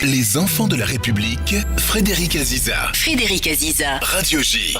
Les enfants de la République, Frédéric Aziza. Frédéric Aziza. Radio J.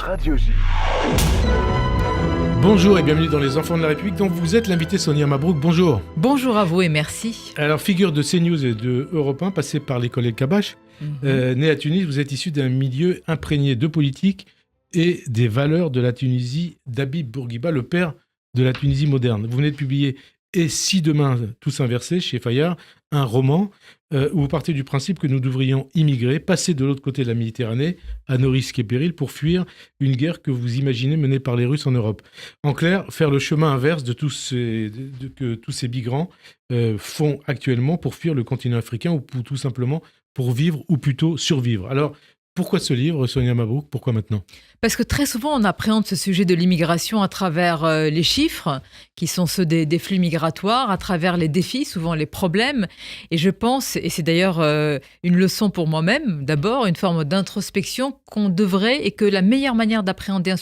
Bonjour et bienvenue dans Les enfants de la République dont vous êtes l'invité Sonia Mabrouk. Bonjour. Bonjour à vous et merci. Alors, figure de CNews et de Europe 1, passée par l'école El Kabash, né à Tunis, vous êtes issu d'un milieu imprégné de politique et des valeurs de la Tunisie d'Habib Bourguiba, le père de la Tunisie moderne. Vous venez de publier « Et si demain tous inversés » chez Fayard, un roman où vous partez du principe que nous devrions immigrer, passer de l'autre côté de la Méditerranée, à nos risques et périls, pour fuir une guerre que vous imaginez menée par les Russes en Europe. En clair, faire le chemin inverse de que tous ces migrants font actuellement pour fuir le continent africain ou tout simplement pour vivre ou plutôt survivre. Alors, pourquoi ce livre, Sonia Mabrouk ? Pourquoi maintenant ? Parce que très souvent, on appréhende ce sujet de l'immigration à travers les chiffres, qui sont ceux des flux migratoires, à travers les défis, souvent les problèmes. Et je pense, et c'est d'ailleurs une leçon pour moi-même, d'abord, une forme d'introspection qu'on devrait, et que la meilleure manière d'appréhender un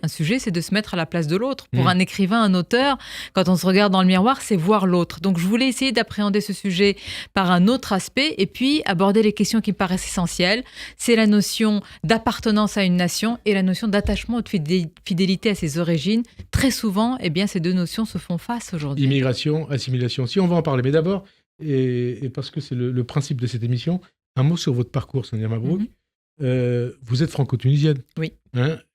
sujet, c'est de se mettre à la place de l'autre. Pour un écrivain, un auteur, quand on se regarde dans le miroir, c'est voir l'autre. Donc je voulais essayer d'appréhender ce sujet par un autre aspect, et puis aborder les questions qui me paraissent essentielles. C'est la notion d'appartenance à une nation et la notion d'attachement ou de fidélité à ses origines. Très souvent, eh bien, ces deux notions se font face aujourd'hui. Immigration, assimilation, si on va en parler. Mais d'abord, et parce que c'est le principe de cette émission, un mot sur votre parcours, Sonia Mabrouk. Vous êtes franco-tunisienne. Oui.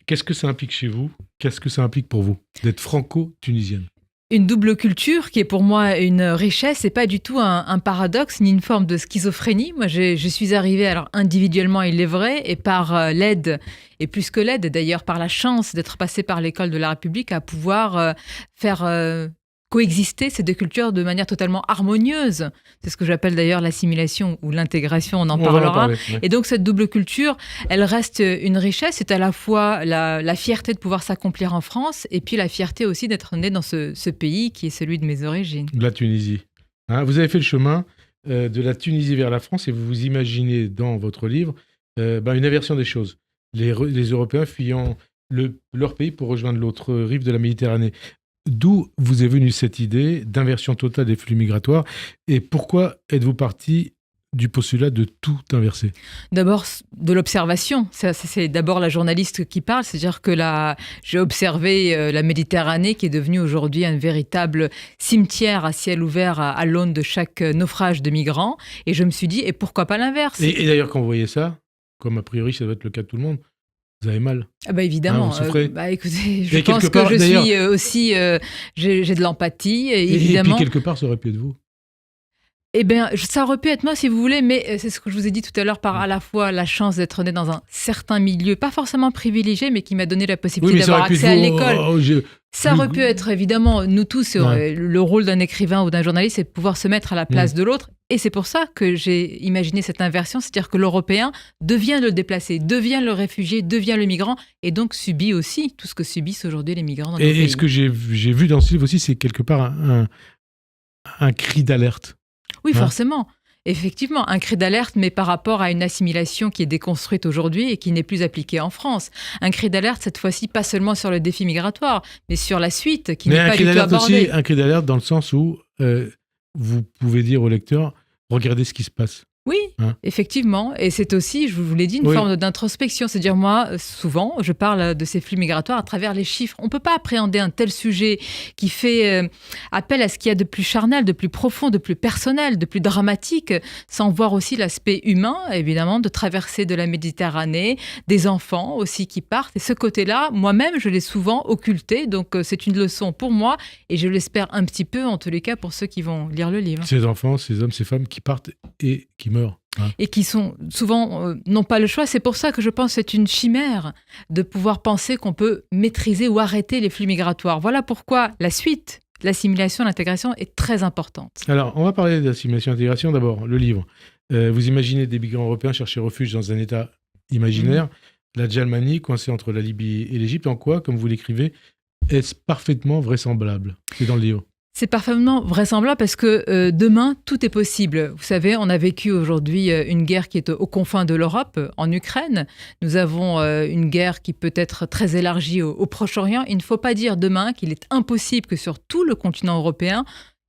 Qu'est-ce que ça implique chez vous ? Qu'est-ce que ça implique pour vous d'être franco-tunisienne ? Une double culture qui est pour moi une richesse et pas du tout un paradoxe ni une forme de schizophrénie. Moi, je suis arrivée, alors individuellement, il est vrai, et par l'aide, et plus que l'aide d'ailleurs, par la chance d'être passée par l'école de la République à pouvoir faire coexister ces deux cultures de manière totalement harmonieuse. C'est ce que j'appelle d'ailleurs l'assimilation ou l'intégration, on en parlera. Et donc cette double culture, elle reste une richesse. C'est à la fois la fierté de pouvoir s'accomplir en France et puis la fierté aussi d'être né dans ce pays qui est celui de mes origines. La Tunisie. Vous avez fait le chemin de la Tunisie vers la France et vous vous imaginez dans votre livre une inversion des choses. Les Européens fuyant leur pays pour rejoindre l'autre rive de la Méditerranée. D'où vous est venue cette idée d'inversion totale des flux migratoires et pourquoi êtes-vous parti du postulat de tout inverser ? D'abord, de l'observation. C'est d'abord la journaliste qui parle, c'est-à-dire que j'ai observé la Méditerranée qui est devenue aujourd'hui un véritable cimetière à ciel ouvert à l'aune de chaque naufrage de migrants. Et je me suis dit, et pourquoi pas l'inverse ? Et d'ailleurs, quand vous voyez ça, comme a priori ça doit être le cas de tout le monde, vous avez mal. Ah bah évidemment. Vous souffrez. Écoutez, je pense que je suis aussi... j'ai de l'empathie, évidemment. Et puis quelque part, ça aurait pu être vous. Eh bien, ça aurait pu être moi, si vous voulez, mais c'est ce que je vous ai dit tout à l'heure, par à la fois la chance d'être né dans un certain milieu, pas forcément privilégié, mais qui m'a donné la possibilité d'avoir accès à l'école. Ça aurait pu être, évidemment, nous tous, le rôle d'un écrivain ou d'un journaliste, c'est de pouvoir se mettre à la place de l'autre. Et c'est pour ça que j'ai imaginé cette inversion, c'est-à-dire que l'Européen devient le déplacé, devient le réfugié, devient le migrant, et donc subit aussi tout ce que subissent aujourd'hui les migrants dans nos pays. Et ce que j'ai vu dans ce livre aussi, c'est quelque part un cri d'alerte. Oui, forcément. Effectivement, un cri d'alerte, mais par rapport à une assimilation qui est déconstruite aujourd'hui et qui n'est plus appliquée en France. Un cri d'alerte, cette fois-ci, pas seulement sur le défi migratoire, mais sur la suite, qui n'est pas du tout abordée. Aussi, un cri d'alerte dans le sens où vous pouvez dire au lecteur, regardez ce qui se passe. Oui, effectivement. Et c'est aussi, je vous l'ai dit, une forme d'introspection. C'est-à-dire, moi, souvent, je parle de ces flux migratoires à travers les chiffres. On ne peut pas appréhender un tel sujet qui fait appel à ce qu'il y a de plus charnel, de plus profond, de plus personnel, de plus dramatique, sans voir aussi l'aspect humain, évidemment, de traverser de la Méditerranée, des enfants aussi qui partent. Et ce côté-là, moi-même, je l'ai souvent occulté. Donc, c'est une leçon pour moi et je l'espère un petit peu, en tous les cas, pour ceux qui vont lire le livre. Ces enfants, ces hommes, ces femmes qui partent et qui meurent. Et qui sont souvent n'ont pas le choix. C'est pour ça que je pense que c'est une chimère de pouvoir penser qu'on peut maîtriser ou arrêter les flux migratoires. Voilà pourquoi la suite, l'assimilation, l'intégration est très importante. Alors, on va parler d'assimilation et d'intégration. D'abord, le livre. Vous imaginez des migrants européens chercher refuge dans un État imaginaire, la Djalmanie, coincée entre la Libye et l'Égypte. En quoi, comme vous l'écrivez, est-ce parfaitement vraisemblable ? C'est dans le livre. C'est parfaitement vraisemblable parce que demain, tout est possible. Vous savez, on a vécu aujourd'hui une guerre qui est aux confins de l'Europe, en Ukraine. Nous avons une guerre qui peut être très élargie au Proche-Orient. Il ne faut pas dire demain qu'il est impossible que sur tout le continent européen,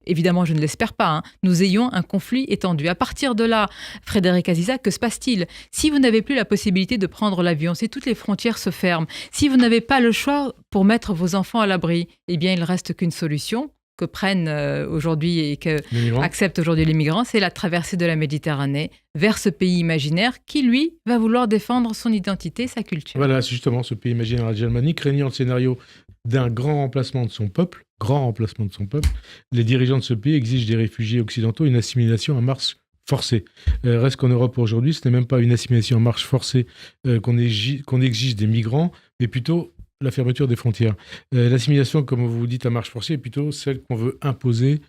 évidemment je ne l'espère pas, nous ayons un conflit étendu. À partir de là, Frédéric Aziza, que se passe-t-il? Si vous n'avez plus la possibilité de prendre l'avion, si toutes les frontières se ferment, si vous n'avez pas le choix pour mettre vos enfants à l'abri, eh bien il ne reste qu'une solution que prennent aujourd'hui et que acceptent aujourd'hui les migrants, c'est la traversée de la Méditerranée vers ce pays imaginaire qui, lui, va vouloir défendre son identité, sa culture. Voilà, c'est justement ce pays imaginaire algérmanie, craignant le scénario d'un grand remplacement de son peuple, les dirigeants de ce pays exigent des réfugiés occidentaux une assimilation en marche forcée. Reste qu'en Europe aujourd'hui, ce n'est même pas une assimilation en marche forcée qu'on exige des migrants, mais plutôt la fermeture des frontières. L'assimilation, comme vous dites, à marche forcée, est plutôt celle qu'on veut imposer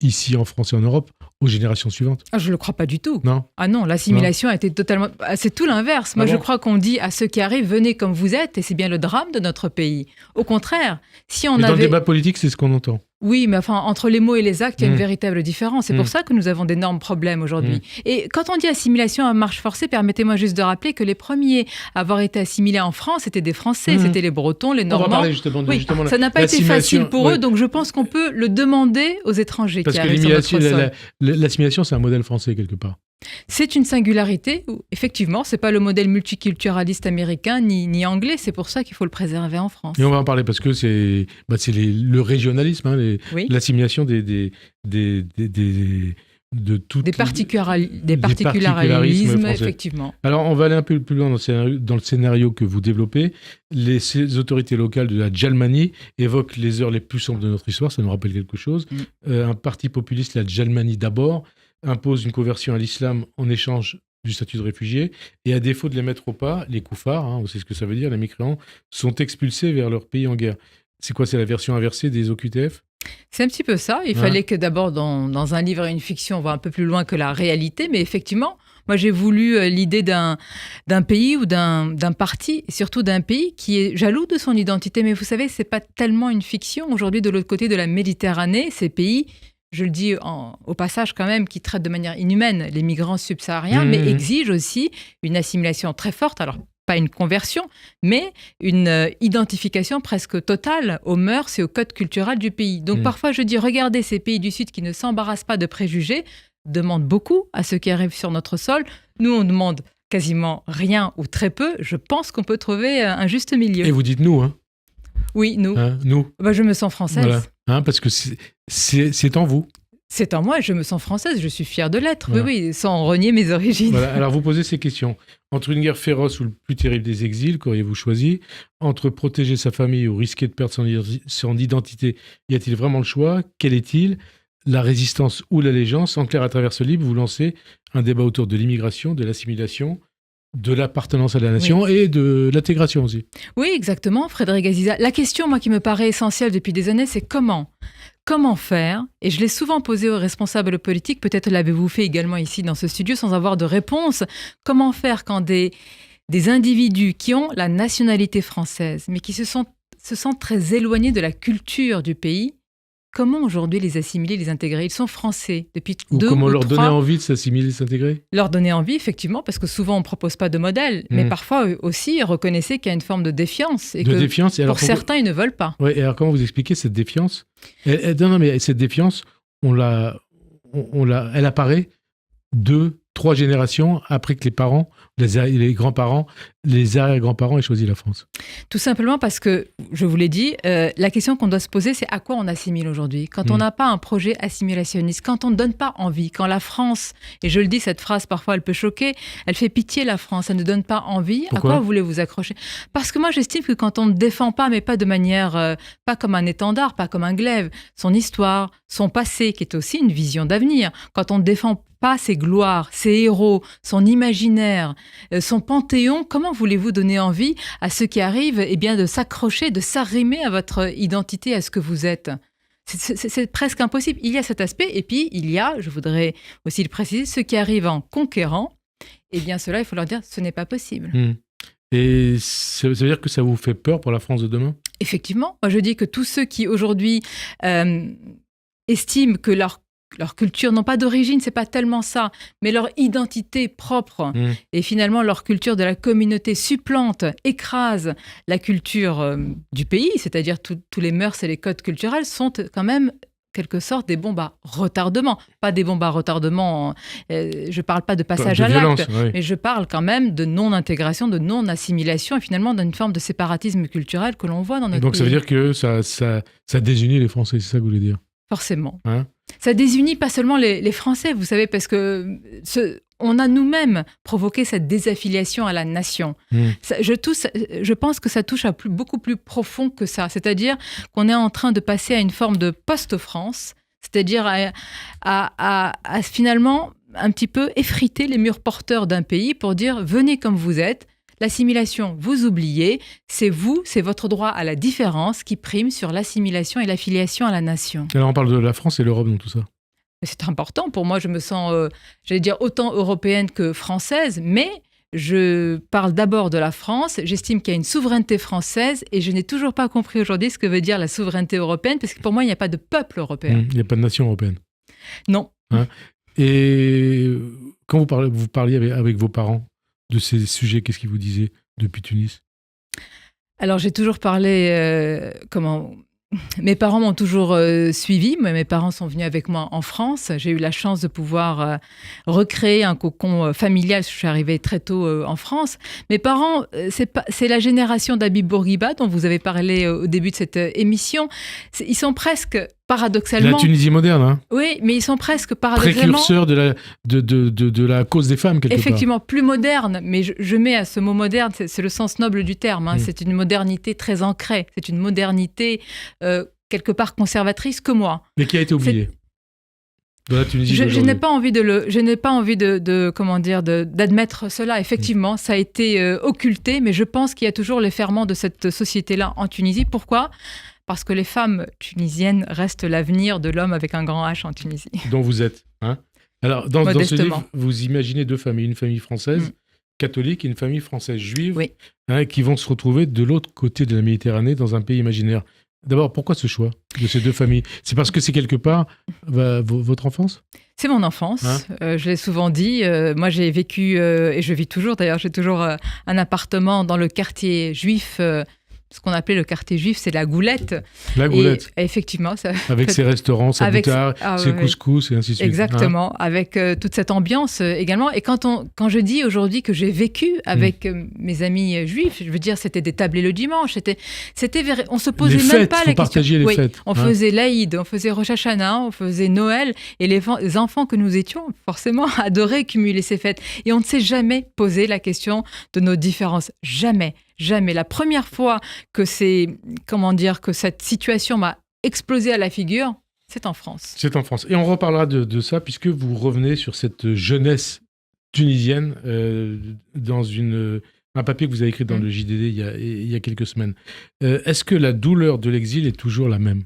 ici en France et en Europe aux générations suivantes. Ah, je ne le crois pas du tout. Non. Ah non, l'assimilation a été totalement... C'est tout l'inverse. Moi, je crois qu'on dit à ceux qui arrivent, venez comme vous êtes, et c'est bien le drame de notre pays. Au contraire, si on mais avait... dans le débat politique, c'est ce qu'on entend. Oui, mais enfin, entre les mots et les actes, il y a une véritable différence. C'est pour ça que nous avons d'énormes problèmes aujourd'hui. Et quand on dit assimilation à marche forcée, permettez-moi juste de rappeler que les premiers à avoir été assimilés en France, c'était des Français, c'était les Bretons, les Normands. On va parler justement de ça n'a pas été facile pour eux, donc je pense qu'on peut le demander aux étrangers qui arrivent sur notre sol. L'assimilation, c'est un modèle français quelque part. C'est une singularité. Effectivement, c'est pas le modèle multiculturaliste américain ni anglais. C'est pour ça qu'il faut le préserver en France. Et on va en parler parce que c'est le régionalisme, l'assimilation de toutes des particularismes, effectivement. Alors, on va aller un peu plus loin dans le scénario que vous développez. Ces autorités locales de la Djalmanie évoquent les heures les plus sombres de notre histoire. Ça nous rappelle quelque chose. Un parti populiste, la Djalmanie d'abord, impose une conversion à l'islam en échange du statut de réfugié, et à défaut de les mettre au pas, les koufars, on sait ce que ça veut dire, les mécréants, sont expulsés vers leur pays en guerre. C'est quoi, c'est la version inversée des OQTF ? C'est un petit peu ça. Il fallait que d'abord, dans un livre et une fiction, on va un peu plus loin que la réalité, mais effectivement, moi j'ai voulu l'idée d'un pays ou d'un parti, et surtout d'un pays qui est jaloux de son identité, mais vous savez, c'est pas tellement une fiction. Aujourd'hui, de l'autre côté de la Méditerranée, ces pays... Je le dis au passage quand même, qui traitent de manière inhumaine les migrants subsahariens, mais exigent aussi une assimilation très forte. Alors, pas une conversion, mais une identification presque totale aux mœurs et au code culturel du pays. Donc parfois, je dis, regardez ces pays du Sud qui ne s'embarrassent pas de préjugés, demandent beaucoup à ceux qui arrivent sur notre sol. Nous, on demande quasiment rien ou très peu. Je pense qu'on peut trouver un juste milieu. Et vous dites nous, hein ? Oui, nous. Nous. Je me sens française. Voilà. Parce que c'est en vous. C'est en moi et je me sens française, je suis fière de l'être, oui, sans renier mes origines. Voilà. Alors vous posez ces questions. Entre une guerre féroce ou le plus terrible des exils, qu'auriez-vous choisi ? Entre protéger sa famille ou risquer de perdre son identité, y a-t-il vraiment le choix ? Quel est-il ? La résistance ou l'allégeance ? En clair, à travers ce livre, vous lancez un débat autour de l'immigration, de l'assimilation, de l'appartenance à la nation et de l'intégration aussi. Oui, exactement, Frédéric Aziza. La question, moi, qui me paraît essentielle depuis des années, c'est comment faire, et je l'ai souvent posé aux responsables politiques, peut-être l'avez-vous fait également ici dans ce studio sans avoir de réponse, comment faire quand des individus qui ont la nationalité française, mais qui se sentent très éloignés de la culture du pays, comment aujourd'hui les assimiler, les intégrer ? Ils sont français depuis 2 ou 3... Comment leur donner envie de s'assimiler, de s'intégrer ? Leur donner envie, effectivement, parce que souvent on ne propose pas de modèle, mais parfois aussi reconnaissez qu'il y a une forme de défiance. Et pour certains, ils ne veulent pas. Oui, et alors comment vous expliquez cette défiance ? Non, mais cette défiance, elle apparaît 2, 3 générations après que les parents, les grands-parents, les arrière-grands-parents aient choisi la France. Tout simplement parce que, je vous l'ai dit, la question qu'on doit se poser, c'est à quoi on assimile aujourd'hui ? Quand on n'a pas un projet assimilationniste, quand on ne donne pas envie, quand la France, et je le dis, cette phrase parfois elle peut choquer, elle fait pitié la France, elle ne donne pas envie, pourquoi ? À quoi voulez-vous accrocher ? Parce que moi j'estime que quand on ne défend pas, mais pas de manière, pas comme un étendard, pas comme un glaive, son histoire, son passé, qui est aussi une vision d'avenir, quand on ne défend pas ses gloires, ses héros, son imaginaire, son panthéon, comment voulez-vous donner envie à ceux qui arrivent de s'accrocher, de s'arrimer à votre identité, à ce que vous êtes ? C'est presque impossible. Il y a cet aspect, et puis il y a, je voudrais aussi le préciser, ceux qui arrivent en conquérant, cela, il faut leur dire, ce n'est pas possible. Et ça veut dire que ça vous fait peur pour la France de demain ? Effectivement. Moi, je dis que tous ceux qui aujourd'hui estiment que leur culture, non pas d'origine, c'est pas tellement ça, mais leur identité propre et finalement leur culture de la communauté supplante, écrase la culture du pays, c'est-à-dire tous les mœurs et les codes culturels sont quand même quelque sorte des bombes à retardement. Pas des bombes à retardement, je ne parle pas de passage de à violence, l'acte, oui. mais je parle quand même de non-intégration, de non-assimilation et finalement d'une forme de séparatisme culturel que l'on voit dans notre Donc pays. ça veut dire que ça désunit les Français, c'est ça que vous voulez dire? Forcément. Hein? Ça désunit pas seulement les Français, vous savez, parce que on a nous-mêmes provoqué cette désaffiliation à la nation. Je pense que ça touche à beaucoup plus profond que ça. C'est-à-dire qu'on est en train de passer à une forme de post-France, c'est-à-dire à finalement un petit peu effriter les murs porteurs d'un pays pour dire « venez comme vous êtes ». L'assimilation, vous oubliez, c'est votre droit à la différence qui prime sur l'assimilation et l'affiliation à la nation. Alors on parle de la France et l'Europe dans tout ça. C'est important. Pour moi, je me sens, j'allais dire, autant européenne que française, mais je parle d'abord de la France. J'estime qu'il y a une souveraineté française et je n'ai toujours pas compris aujourd'hui ce que veut dire la souveraineté européenne, parce que pour moi, il n'y a pas de peuple européen. Il n'y a pas de nation européenne. Non. Hein? Et quand vous parliez avec vos parents de ces sujets, qu'est-ce qu'ils vous disaient depuis Tunis? Alors, j'ai toujours parlé, mes parents m'ont toujours suivi. Mes parents sont venus avec moi en France. J'ai eu la chance de pouvoir recréer un cocon familial. Je suis arrivée très tôt en France. Mes parents, c'est la génération d'Habib Bourguiba dont vous avez parlé au début de cette émission. Ils sont presque paradoxalement... La Tunisie moderne, hein? Oui, mais ils sont presque paradoxalement... Précurseurs de la cause des femmes, quelque Effectivement, plus moderne, mais je mets à ce mot moderne, c'est le sens noble du terme. Hein. C'est une modernité très ancrée. C'est une modernité quelque part conservatrice que moi. Mais qui a été oubliée dans la Tunisie je n'ai pas envie d'admettre cela. Effectivement, ça a été occulté, mais je pense qu'il y a toujours les ferments de cette société-là en Tunisie. Pourquoi ? Parce que les femmes tunisiennes restent l'avenir de l'homme avec un grand H en Tunisie. Dont vous êtes. Hein? Alors, dans ce livre, vous imaginez deux familles. Une famille française catholique et une famille française juive, oui. Qui vont se retrouver de l'autre côté de la Méditerranée dans un pays imaginaire. D'abord, pourquoi ce choix de ces deux familles? C'est parce que c'est quelque part votre enfance? C'est mon enfance, je l'ai souvent dit. Moi, j'ai vécu, et je vis toujours d'ailleurs, j'ai toujours un appartement dans le quartier juif, ce qu'on appelait le quartier juif, c'est la Goulette. La Goulette. Et effectivement. Ça, avec ses restaurants, sa boutard, ses couscous et ainsi de suite. Exactement, avec toute cette ambiance également. Et quand je dis aujourd'hui que j'ai vécu avec mes amis juifs, je veux dire, c'était des tablés le dimanche. On se posait même pas la question. Les fêtes. On faisait l'Aïd, on faisait Rosh Hashanah, on faisait Noël. Et les enfants que nous étions, forcément, adoraient cumuler ces fêtes. Et on ne s'est jamais posé la question de nos différences. Jamais. Jamais. La première fois que cette situation m'a explosé à la figure, c'est en France. C'est en France. Et on reparlera de ça, puisque vous revenez sur cette jeunesse tunisienne dans un papier que vous avez écrit dans le JDD il y a quelques semaines. Est-ce que la douleur de l'exil est toujours la même,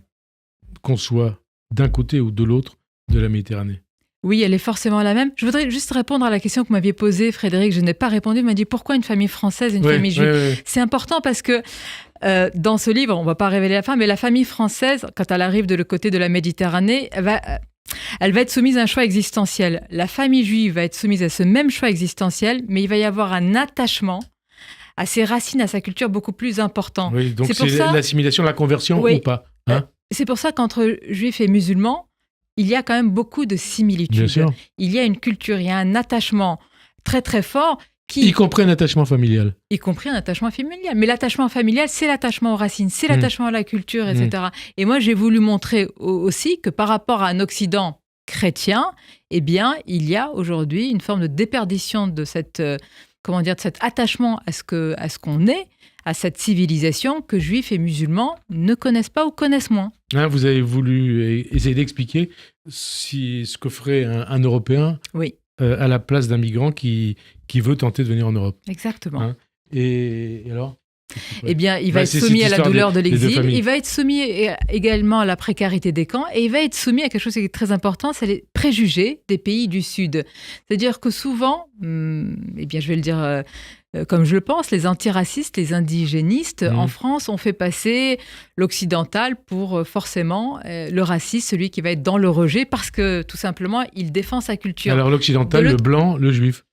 qu'on soit d'un côté ou de l'autre de la Méditerranée? Oui, elle est forcément la même. Je voudrais juste répondre à la question que vous m'aviez posée, Frédéric. Je n'ai pas répondu. Vous m'avez dit pourquoi une famille française et une famille juive. Oui. C'est important parce que dans ce livre, on ne va pas révéler la fin, mais la famille française, quand elle arrive de l'autre côté de la Méditerranée, elle va être soumise à un choix existentiel. La famille juive va être soumise à ce même choix existentiel, mais il va y avoir un attachement à ses racines, à sa culture beaucoup plus important. Oui, donc c'est l'assimilation, la conversion ou pas, hein? C'est pour ça qu'entre juifs et musulmans, il y a quand même beaucoup de similitudes. Bien sûr. Il y a une culture, il y a un attachement très très fort. Y compris un attachement familial. Y compris un attachement familial. Mais l'attachement familial, c'est l'attachement aux racines, c'est l'attachement à la culture, etc. Et moi, j'ai voulu montrer aussi que par rapport à un Occident chrétien, eh bien, il y a aujourd'hui une forme de déperdition de cet attachement à ce qu'on est, à cette civilisation que juifs et musulmans ne connaissent pas ou connaissent moins. Vous avez voulu essayer d'expliquer ce que ferait un Européen à la place d'un migrant qui veut tenter de venir en Europe. Exactement. Et alors ? Eh bien, il va être soumis à la douleur de l'exil, il va être soumis également à la précarité des camps, et il va être soumis à quelque chose qui est très important, c'est les préjugés des pays du Sud. C'est-à-dire que souvent, je vais le dire comme je le pense, les antiracistes, les indigénistes en France ont fait passer l'occidental pour forcément le raciste, celui qui va être dans le rejet, parce que tout simplement, il défend sa culture. Alors l'occidental, le blanc, le juif.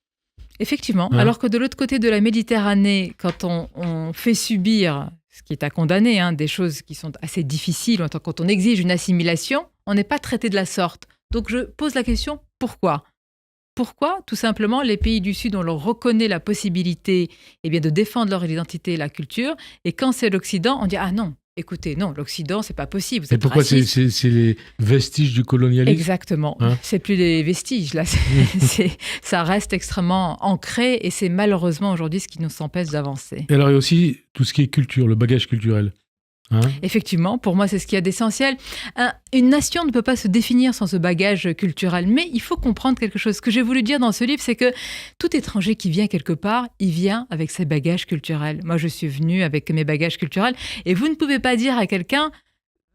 Effectivement. Alors que de l'autre côté de la Méditerranée, quand on fait subir, ce qui est à condamner, des choses qui sont assez difficiles, quand on exige une assimilation, on n'est pas traité de la sorte. Donc je pose la question, pourquoi ? Pourquoi ? Tout simplement, les pays du Sud, on leur reconnaît la possibilité de défendre leur identité et la culture. Et quand c'est l'Occident, on dit « Ah non, écoutez, non, l'Occident, c'est pas possible. » Et pourquoi c'est les vestiges du colonialisme ? Exactement. C'est plus des vestiges, là. Ça reste extrêmement ancré et c'est malheureusement aujourd'hui ce qui nous empêche d'avancer. Et alors, il y a aussi tout ce qui est culture, le bagage culturel. Effectivement, pour moi, c'est ce qu'il y a d'essentiel. Une nation ne peut pas se définir sans ce bagage culturel, mais il faut comprendre quelque chose. Ce que j'ai voulu dire dans ce livre, c'est que tout étranger qui vient quelque part, il vient avec ses bagages culturels. Moi, je suis venue avec mes bagages culturels et vous ne pouvez pas dire à quelqu'un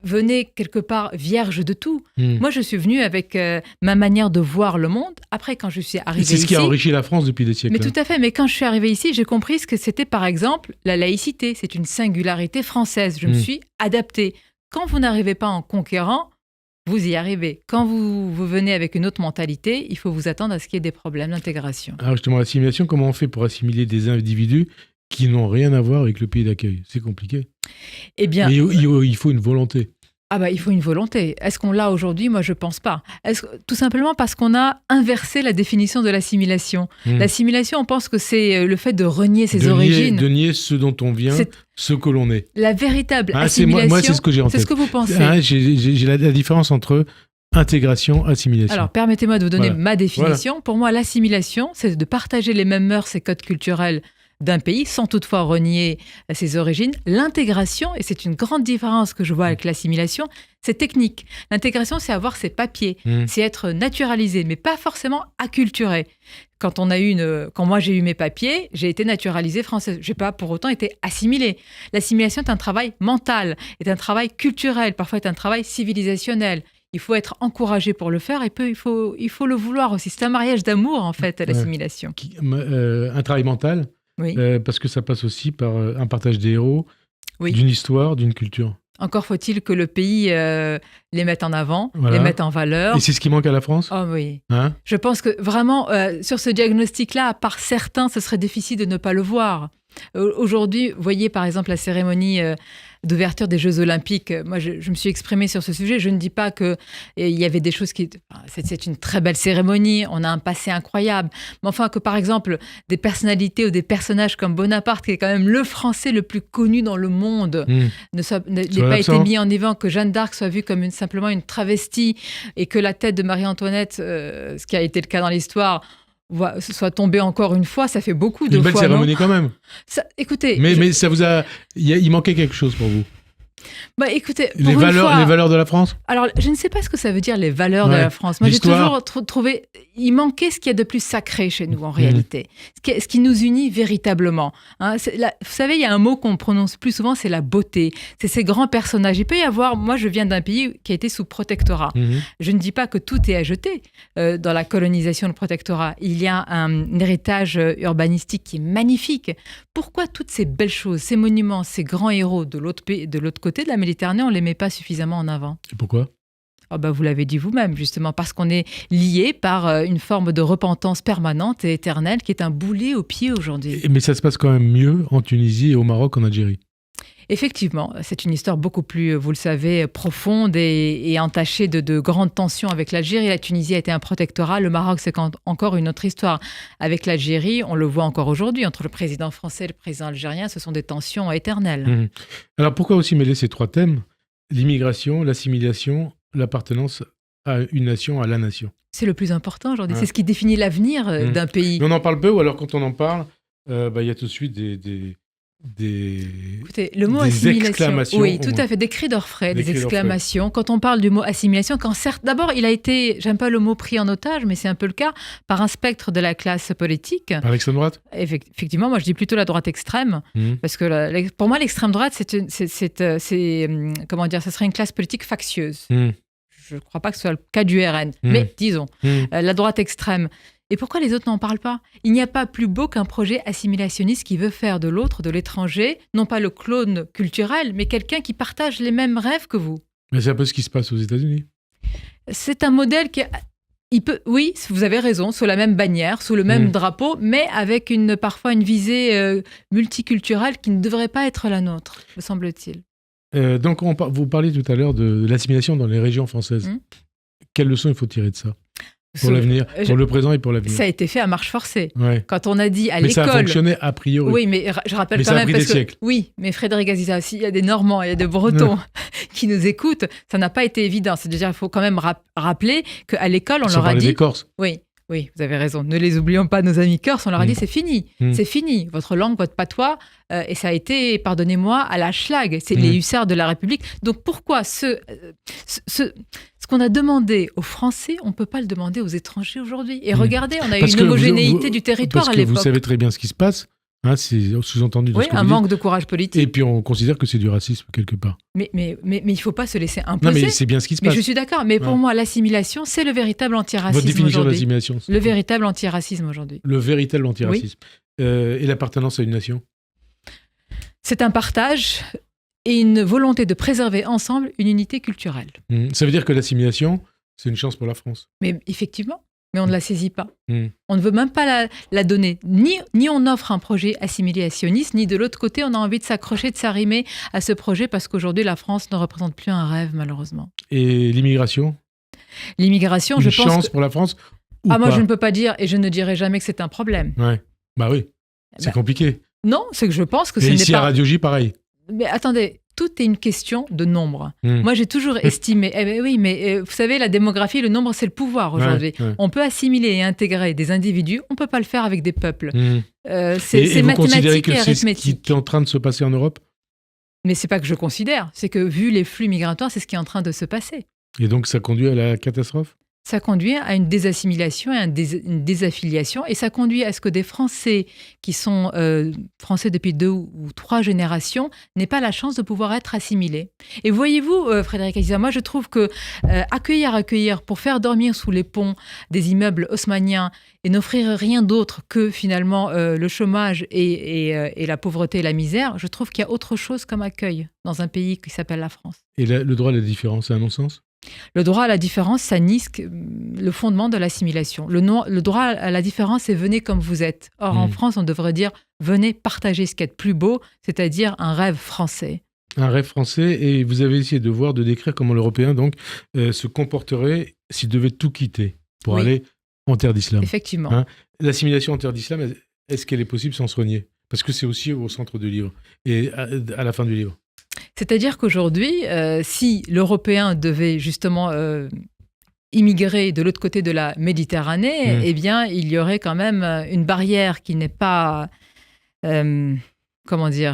venez quelque part vierge de tout. Moi, je suis venue avec ma manière de voir le monde. Après, quand je suis arrivée ici... C'est ce qui a enrichi la France depuis des siècles. Mais tout à fait. Mais quand je suis arrivée ici, j'ai compris ce que c'était, par exemple, la laïcité. C'est une singularité française. Je me suis adaptée. Quand vous n'arrivez pas en conquérant, vous y arrivez. Quand vous venez avec une autre mentalité, il faut vous attendre à ce qu'il y ait des problèmes d'intégration. Alors justement, l'assimilation, comment on fait pour assimiler des individus qui n'ont rien à voir avec le pays d'accueil ? C'est compliqué. Eh bien, mais il faut une volonté. Il faut une volonté. Est-ce qu'on l'a aujourd'hui ? Moi, je ne pense pas. Tout simplement parce qu'on a inversé la définition de l'assimilation. L'assimilation, on pense que c'est le fait de renier ses origines. De nier ce dont on vient, ce que l'on est. La véritable assimilation, moi, c'est ce que j'ai en tête. C'est ce que vous pensez. J'ai la différence entre intégration, assimilation. Alors, permettez-moi de vous donner ma définition. Voilà. Pour moi, l'assimilation, c'est de partager les mêmes mœurs et codes culturels d'un pays, sans toutefois renier ses origines. L'intégration, et c'est une grande différence que je vois avec l'assimilation, c'est technique. L'intégration, c'est avoir ses papiers, c'est être naturalisé, mais pas forcément acculturé. Quand moi j'ai eu mes papiers, j'ai été naturalisée française. Je n'ai pas pour autant été assimilée. L'assimilation est un travail mental, est un travail culturel, parfois est un travail civilisationnel. Il faut être encouragé pour le faire et il faut le vouloir aussi. C'est un mariage d'amour, en fait, l'assimilation. Un travail mental. Oui. Parce que ça passe aussi par un partage des héros, d'une histoire, d'une culture. Encore faut-il que le pays les mette en avant, les mette en valeur. Et c'est ce qui manque à la France ? Oh oui. Je pense que vraiment, sur ce diagnostic-là, à part certains, ce serait difficile de ne pas le voir. Aujourd'hui, vous voyez par exemple la cérémonie d'ouverture des Jeux Olympiques. Moi, je me suis exprimée sur ce sujet. Je ne dis pas qu'il y avait des choses qui... C'est une très belle cérémonie, on a un passé incroyable. Mais enfin, que par exemple, des personnalités ou des personnages comme Bonaparte, qui est quand même le Français le plus connu dans le monde, n'ait pas été mis en avant, que Jeanne d'Arc soit vue comme simplement une travestie et que la tête de Marie-Antoinette, ce qui a été le cas dans l'histoire, soit tombé encore une fois, ça fait beaucoup de fois. Une belle cérémonie quand même. Écoutez, mais ça vous a, il manquait quelque chose pour vous. Écoutez, les valeurs de la France. Alors, je ne sais pas ce que ça veut dire les valeurs de la France. Moi, j'ai toujours trouvé, il manquait ce qu'il y a de plus sacré chez nous en réalité, ce qui nous unit véritablement. Vous savez, il y a un mot qu'on prononce plus souvent, c'est la beauté. C'est ces grands personnages. Il peut y avoir, moi, je viens d'un pays qui a été sous protectorat. Je ne dis pas que tout est à jeter dans la colonisation, le protectorat. Il y a un héritage urbanistique qui est magnifique. Pourquoi toutes ces belles choses, ces monuments, ces grands héros de l'autre côté de la Méditerranée, on ne les met pas suffisamment en avant? Et pourquoi? Vous l'avez dit vous-même, justement, parce qu'on est lié par une forme de repentance permanente et éternelle qui est un boulet au pied aujourd'hui. Mais ça se passe quand même mieux en Tunisie et au Maroc, en Algérie. Effectivement, c'est une histoire beaucoup plus, vous le savez, profonde et entachée de grandes tensions avec l'Algérie. La Tunisie a été un protectorat. Le Maroc, c'est encore une autre histoire. Avec l'Algérie, on le voit encore aujourd'hui, entre le président français et le président algérien, ce sont des tensions éternelles. Alors pourquoi aussi mêler ces trois thèmes? L'immigration, l'assimilation, l'appartenance à une nation, à la nation. C'est le plus important aujourd'hui. C'est ce qui définit l'avenir d'un pays. Mais on en parle peu, ou alors quand on en parle, il y a tout de suite Écoutez, le mot assimilation, oui, tout à fait, des cris d'orfraie, des exclamations. Quand on parle du mot assimilation, d'abord, il a été, j'aime pas le mot pris en otage, mais c'est un peu le cas, par un spectre de la classe politique. Par l'extrême droite? Effectivement, moi je dis plutôt la droite extrême, parce que pour moi, l'extrême droite, comment dire, ça serait une classe politique factieuse. Je ne crois pas que ce soit le cas du RN, mais disons, la droite extrême. Et pourquoi les autres n'en parlent pas? Il n'y a pas plus beau qu'un projet assimilationniste qui veut faire de l'autre, de l'étranger, non pas le clone culturel, mais quelqu'un qui partage les mêmes rêves que vous. Mais c'est un peu ce qui se passe aux États-Unis. C'est un modèle qui... oui, vous avez raison, sous la même bannière, sous le même drapeau, mais avec parfois une visée multiculturelle qui ne devrait pas être la nôtre, me semble-t-il. Donc, vous parliez tout à l'heure de l'assimilation dans les régions françaises. Quelles leçons il faut tirer de ça pour l'avenir, pour le présent et pour l'avenir? Ça a été fait à marche forcée. Ouais. Quand on a dit à mais l'école... ça a fonctionné a priori. Oui, mais je rappelle mais quand ça a même... pris des siècles. Oui, mais Frédéric Aziza, s'il y a des Normands, il y a des Bretons qui nous écoutent, ça n'a pas été évident. C'est-à-dire, il faut quand même rappeler qu'à l'école, on leur a dit... des Corses. Oui, vous avez raison. Ne les oublions pas, nos amis corses. On leur a dit, c'est fini. C'est fini. Votre langue, votre patois. Et ça a été, pardonnez-moi, à la schlag. C'est les hussards de la République. Donc, pourquoi ce qu'on a demandé aux Français, on ne peut pas le demander aux étrangers aujourd'hui. Et regardez, on a eu une homogénéité du territoire à l'époque. Vous savez très bien ce qui se passe. C'est sous-entendu dans ce que vous dites. manque de courage politique. Et puis, on considère que c'est du racisme, quelque part. Mais il ne faut pas se laisser imposer. Non, mais c'est bien ce qui se passe. Mais je suis d'accord. Mais pour moi, l'assimilation, c'est le véritable antiracisme. Votre définition aujourd'hui. de l'assimilation. Le véritable antiracisme aujourd'hui. Le véritable antiracisme. Et l'appartenance à une nation? C'est un partage et une volonté de préserver ensemble une unité culturelle. Ça veut dire que l'assimilation, c'est une chance pour la France. Mais effectivement, mais on ne la saisit pas. On ne veut même pas la donner. Ni on offre un projet assimilationniste, ni de l'autre côté, on a envie de s'accrocher, de s'arrimer à ce projet parce qu'aujourd'hui, la France ne représente plus un rêve, malheureusement. Et l'immigration? L'immigration, je pense... Une chance pour la France moi, je ne peux pas dire, et je ne dirai jamais que c'est un problème. Ouais. Bah oui, c'est compliqué. Non, c'est que je pense que et ce n'est ici, pas... à Radio J, pareil. Mais attendez, tout est une question de nombre. Moi, j'ai toujours estimé... vous savez, la démographie, le nombre, c'est le pouvoir aujourd'hui. On peut assimiler et intégrer des individus, on ne peut pas le faire avec des peuples. C'est mathématique et arithmétique. C'est ce qui est en train de se passer en Europe? Mais c'est pas que je considère, c'est que vu les flux migratoires, c'est ce qui est en train de se passer. Et donc, ça conduit à la catastrophe? Ça conduit à une désassimilation et à une désaffiliation. Et ça conduit à ce que des Français qui sont Français depuis 2 ou 3 générations n'aient pas la chance de pouvoir être assimilés. Et voyez-vous, Frédéric Aziza, moi je trouve que accueillir pour faire dormir sous les ponts des immeubles haussmanniens et n'offrir rien d'autre que finalement le chômage et la pauvreté et la misère, je trouve qu'il y a autre chose comme accueil dans un pays qui s'appelle la France. Et le droit à la différence, c'est un non-sens? Le droit à la différence, ça nisque le fondement de l'assimilation. Le droit à la différence, c'est venez comme vous êtes. Or, en France, on devrait dire venez partager ce qu'il y a de plus beau, c'est-à-dire un rêve français. Un rêve français, et vous avez essayé de décrire comment l'Européen donc se comporterait s'il devait tout quitter pour aller en terre d'islam. Effectivement. L'assimilation en terre d'islam, est-ce qu'elle est possible sans se renier? Parce que c'est aussi au centre du livre et à la fin du livre. C'est-à-dire qu'aujourd'hui, si l'Européen devait justement immigrer de l'autre côté de la Méditerranée, eh bien, il y aurait quand même une barrière qui n'est pas...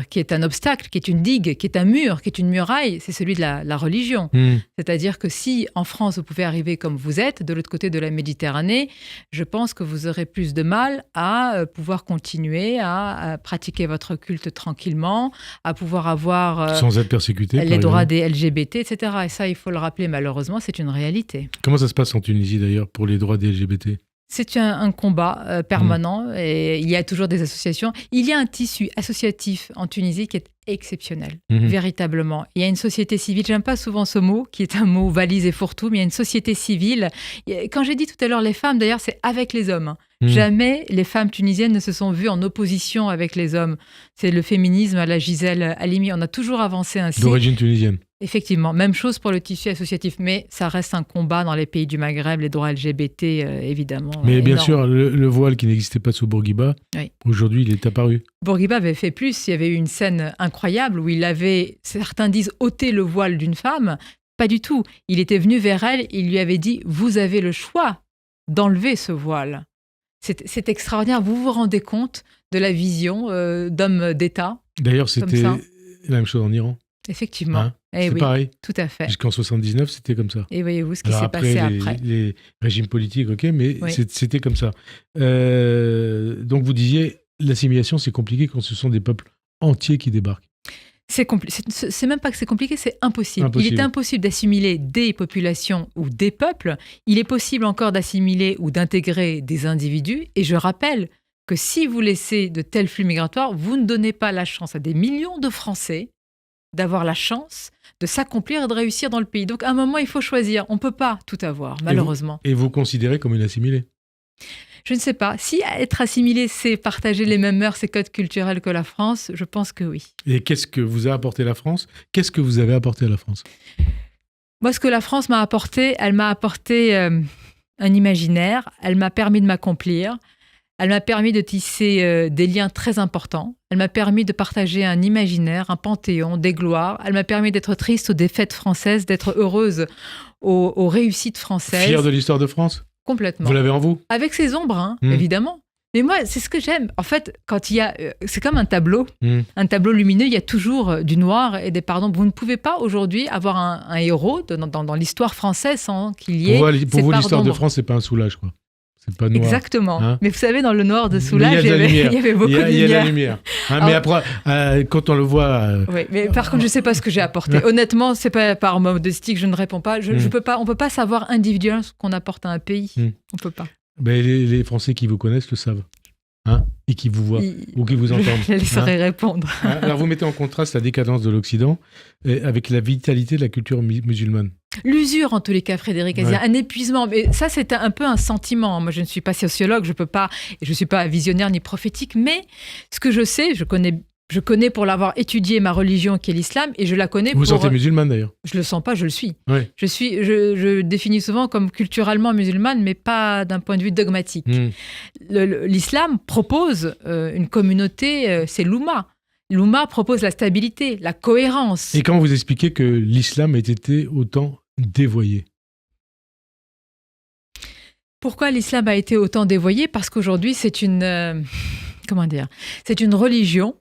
qui est un obstacle, qui est une digue, qui est un mur, qui est une muraille, c'est celui de la religion. C'est-à-dire que si en France, vous pouvez arriver comme vous êtes, de l'autre côté de la Méditerranée, je pense que vous aurez plus de mal à pouvoir continuer à pratiquer votre culte tranquillement, à pouvoir avoir... sans être persécuté, les droits des LGBT, etc. Et ça, il faut le rappeler, malheureusement, c'est une réalité. Comment ça se passe en Tunisie, d'ailleurs, pour les droits des LGBT ? C'est un combat permanent et il y a toujours des associations. Il y a un tissu associatif en Tunisie qui est exceptionnel, véritablement. Il y a une société civile, j'aime pas souvent ce mot, qui est un mot valise et fourre-tout, mais il y a une société civile. Quand j'ai dit tout à l'heure les femmes, d'ailleurs, c'est avec les hommes. Jamais les femmes tunisiennes ne se sont vues en opposition avec les hommes. C'est le féminisme à la Gisèle Halimi. On a toujours avancé ainsi. D'origine tunisienne. Effectivement, même chose pour le tissu associatif, mais ça reste un combat dans les pays du Maghreb, les droits LGBT, évidemment. Mais bien sûr, le voile qui n'existait pas sous Bourguiba, aujourd'hui, il est apparu. Bourguiba avait fait plus. Il y avait eu une scène incroyable où il avait, certains disent, ôté le voile d'une femme. Pas du tout. Il était venu vers elle, il lui avait dit « Vous avez le choix d'enlever ce voile ». C'est extraordinaire. Vous vous rendez compte de la vision d'hommes d'État? D'ailleurs, c'était la même chose en Iran. Effectivement. C'est pareil. Tout à fait. Jusqu'en 79, c'était comme ça. Et voyez-vous ce qui s'est passé après. Les régimes politiques, ok, mais c'était comme ça. Donc vous disiez, l'assimilation, c'est compliqué quand ce sont des peuples entiers qui débarquent. C'est même pas que c'est compliqué, c'est impossible. Il est impossible d'assimiler des populations ou des peuples. Il est possible encore d'assimiler ou d'intégrer des individus. Et je rappelle que si vous laissez de tels flux migratoires, vous ne donnez pas la chance à des millions de Français d'avoir la chance de s'accomplir et de réussir dans le pays. Donc à un moment, il faut choisir. On ne peut pas tout avoir, malheureusement. Et vous considérez comme une assimilée? Je ne sais pas. Si être assimilé, c'est partager les mêmes mœurs et codes culturels que la France, je pense que oui. Et qu'est-ce que vous a apporté la France ? Qu'est-ce que vous avez apporté à la France ? Moi, ce que la France m'a apporté, elle m'a apporté un imaginaire, elle m'a permis de m'accomplir, elle m'a permis de tisser des liens très importants, elle m'a permis de partager un imaginaire, un panthéon, des gloires, elle m'a permis d'être triste aux défaites françaises, d'être heureuse aux réussites françaises. Fier de l'histoire de France ? Complètement. Vous l'avez en vous ? Avec ses ombres, hein, évidemment. Mais moi, c'est ce que j'aime. En fait, quand il y a... c'est comme un tableau. Un tableau lumineux, il y a toujours du noir et des pardons. Vous ne pouvez pas aujourd'hui avoir un héros dans l'histoire française sans qu'il y ait Pour vous, l'histoire de France, c'est pas un soulage, quoi. C'est pas noir. Exactement. Hein, mais vous savez, dans le noir de Soulage, il y avait beaucoup de lumière. Il y a la lumière. Hein, mais après, quand on le voit... Oui, mais par contre, je ne sais pas ce que j'ai apporté. Honnêtement, c'est pas par modestie que je ne réponds pas. Je peux pas. On ne peut pas savoir individuellement ce qu'on apporte à un pays. On ne peut pas. Ben, les Français qui vous connaissent le savent. Hein, et qui vous voient ou qui vous entendent. Je laisserai répondre. Alors, vous mettez en contraste la décadence de l'Occident avec la vitalité de la culture musulmane. L'usure, en tous les cas, Frédéric Azia, un épuisement. Mais ça, c'est un peu un sentiment. Moi, je ne suis pas sociologue, je ne suis pas visionnaire ni prophétique, mais ce que je sais, je connais pour l'avoir étudié ma religion qui est l'islam, et je la connais Vous sentez musulmane, d'ailleurs ? Je le sens pas, je le suis. Ouais. Je définis souvent comme culturellement musulmane, mais pas d'un point de vue dogmatique. L'islam propose une communauté, c'est l'Oumma. L'Oumma propose la stabilité, la cohérence. Et comment vous expliquez que l'islam ait été autant dévoyé ? Pourquoi l'islam a été autant dévoyé ? Parce qu'aujourd'hui, c'est une... c'est une religion,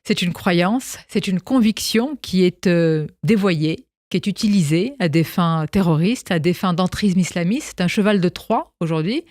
c'est une croyance, c'est une conviction qui est dévoyée, qui est utilisée à des fins terroristes, à des fins d'entrisme islamiste. C'est un cheval de Troie aujourd'hui.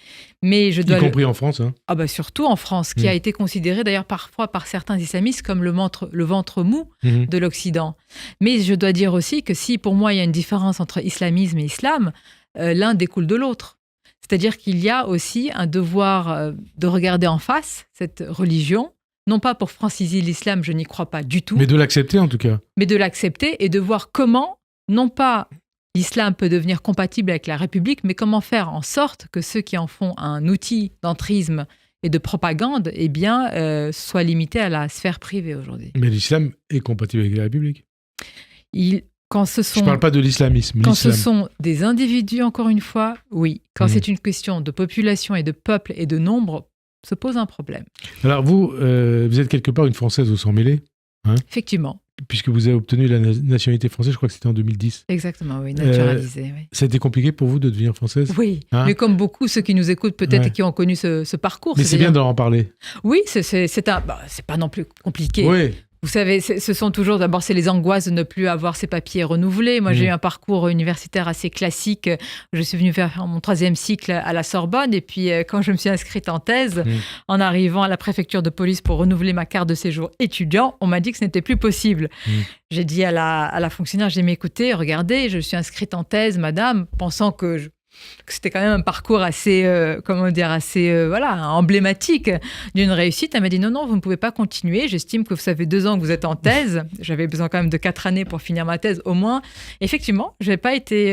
Mais y compris en France. Hein. Ah bah surtout en France, qui a été considéré d'ailleurs parfois par certains islamistes comme le ventre mou de l'Occident. Mais je dois dire aussi que si pour moi il y a une différence entre islamisme et islam, l'un découle de l'autre. C'est-à-dire qu'il y a aussi un devoir de regarder en face cette religion, non pas pour franciser l'islam, je n'y crois pas du tout. Mais de l'accepter en tout cas. Mais de l'accepter et de voir comment, non pas l'islam peut devenir compatible avec la République, mais comment faire en sorte que ceux qui en font un outil d'entrisme et de propagande, soient limités à la sphère privée aujourd'hui. Mais l'islam est compatible avec la République. Je ne parle pas de l'islamisme. Quand ce sont des individus, encore une fois, oui. Quand c'est une question de population et de peuple et de nombre, se pose un problème. Alors vous êtes quelque part une Française au sang mêlé, hein ? Effectivement. Puisque vous avez obtenu la nationalité française, je crois que c'était en 2010. Exactement, oui, naturalisée. Oui. Ça a été compliqué pour vous de devenir française ? Oui, mais comme beaucoup, ceux qui nous écoutent peut-être et qui ont connu ce parcours. Mais c'est bien d'en en parler. Oui, c'est pas non plus compliqué. Oui. Vous savez, ce sont toujours, d'abord, c'est les angoisses de ne plus avoir ses papiers renouvelés. Moi, j'ai eu un parcours universitaire assez classique. Je suis venue faire mon 3e cycle à la Sorbonne. Et puis, quand je me suis inscrite en thèse, en arrivant à la préfecture de police pour renouveler ma carte de séjour étudiant, on m'a dit que ce n'était plus possible. J'ai dit à la fonctionnaire, j'ai dit, écoutez, regardez, je suis inscrite en thèse, madame, pensant que c'était quand même un parcours assez, emblématique d'une réussite. Elle m'a dit non, vous ne pouvez pas continuer. J'estime que ça fait 2 ans que vous êtes en thèse. J'avais besoin quand même de 4 années pour finir ma thèse au moins. Effectivement, je n'ai pas été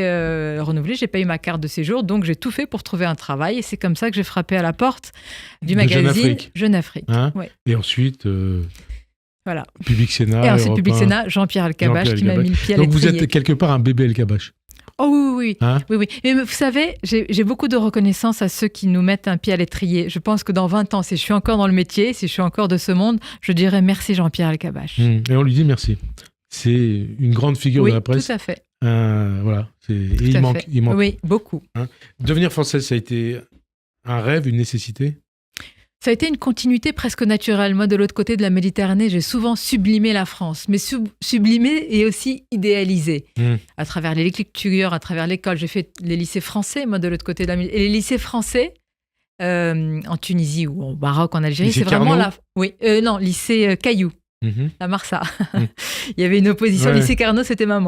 renouvelée, je n'ai pas eu ma carte de séjour, donc j'ai tout fait pour trouver un travail. Et c'est comme ça que j'ai frappé à la porte du magazine Jeune Afrique. Hein, ouais. Et ensuite... Voilà. Public Sénat. Et ensuite, Public Sénat, Jean-Pierre Elkabbach qui m'a mis le pied à l'étrier. Donc vous êtes quelque part un bébé Elkabbach. Oh oui. Hein? Oui. Mais vous savez, j'ai beaucoup de reconnaissance à ceux qui nous mettent un pied à l'étrier. Je pense que dans 20 ans, si je suis encore dans le métier, si je suis encore de ce monde, je dirais merci Jean-Pierre Elkabbach. Et on lui dit merci. C'est une grande figure de la presse. Oui, tout à fait. Voilà. Il manque. Oui, beaucoup. Hein? Devenir française, ça a été un rêve, une nécessité ? Ça a été une continuité presque naturelle. Moi, de l'autre côté de la Méditerranée, j'ai souvent sublimé la France, mais sublimé et aussi idéalisé. À travers les lectures, à travers l'école. J'ai fait les lycées français, moi, de l'autre côté de la Méditerranée. Et les lycées français, en Tunisie ou au Maroc, en Algérie, lycée c'est vraiment Carnot? lycée Caillou. La Marsa. Il y avait une opposition. Ouais. Lycée Carnot, c'était ma